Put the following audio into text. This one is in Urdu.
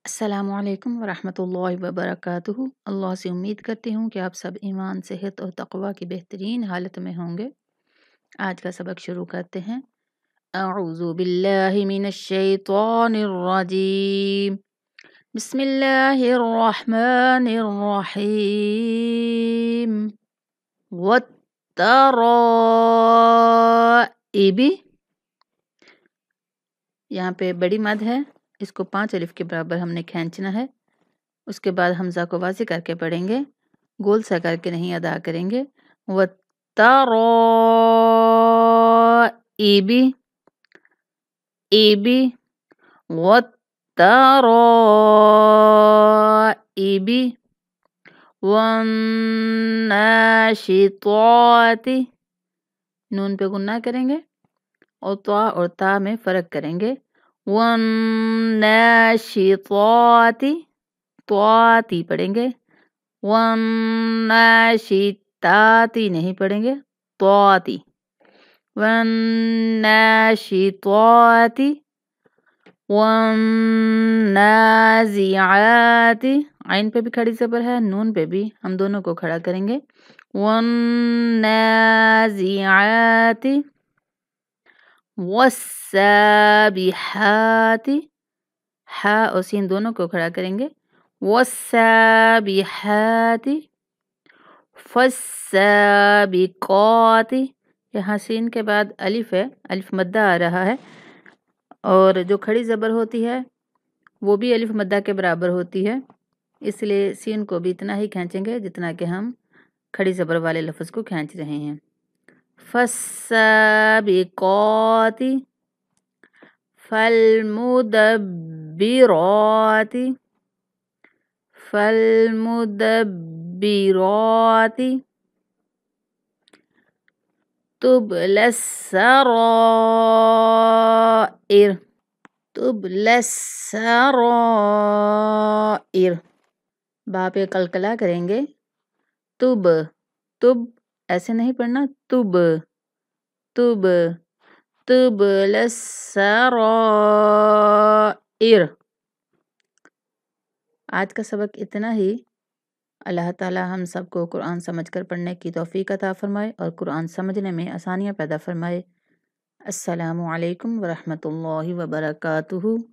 السلام علیکم ورحمۃ اللہ وبرکاتہ۔ اللہ سے امید کرتی ہوں کہ آپ سب ایمان، صحت اور تقوی کی بہترین حالت میں ہوں گے۔ آج کا سبق شروع کرتے ہیں۔ اعوذ باللہ من الشیطان الرجیم، بسم اللہ الرحمن الرحیم۔ والترائب، یہاں پہ بڑی مد ہے، اس کو 5 الف کے برابر ہم نے کھینچنا ہے۔ اس کے بعد حمزہ کو واضح کر کے پڑھیں گے، گول سا کر کے نہیں ادا کریں گے۔ وَالتَّرَائِبِ، ایبی، وَالتَّرَائِبِ، وَالنَّاشِطَاتِ، نون پہ غنہ کریں گے اور تا میں فرق کریں گے۔ وَالنَّاشِطَاتِ، طاتی پڑھیں گے، وَالنَّاشِطَاتِ نہیں پڑھیں گے، طاتی۔ وَالنَّاشِطَاتِ، وَالنَّازِعَاتِ، عین پہ بھی کھڑی زبر ہے، نون پہ بھی، ہم دونوں کو کھڑا کریں گے۔ وَالنَّازِعَاتِ، وَالسَّابِحَاتِ، ہا اور سین دونوں کو کھڑا کریں گے۔ وَالسَّابِحَاتِ، فَالسَّابِقَاتِ، یہاں سین کے بعد الف ہے، الف مدہ آ رہا ہے، اور جو کھڑی زبر ہوتی ہے وہ بھی الف مدہ کے برابر ہوتی ہے، اس لیے سین کو بھی اتنا ہی کھینچیں گے جتنا کہ ہم کھڑی زبر والے لفظ کو کھینچ رہے ہیں۔ فَالسَّابِقَاتِ، فَالْمُدَبِّرَاتِ، فَالْمُدَبِّرَاتِ، تُبْلَى السَّرَائِرَ، تُبْلَى السَّرَائِرَ، با پہ قلقلہ کریں گے، تب، تب ایسے نہیں پڑھنا، تب، تب، تُبْلَى السَّرَائِرَ۔ آج کا سبق اتنا ہی۔ اللہ تعالی ہم سب کو قرآن سمجھ کر پڑھنے کی توفیق عطا فرمائے اور قرآن سمجھنے میں آسانیاں پیدا فرمائے۔ السلام علیکم ورحمۃ اللہ وبرکاتہ۔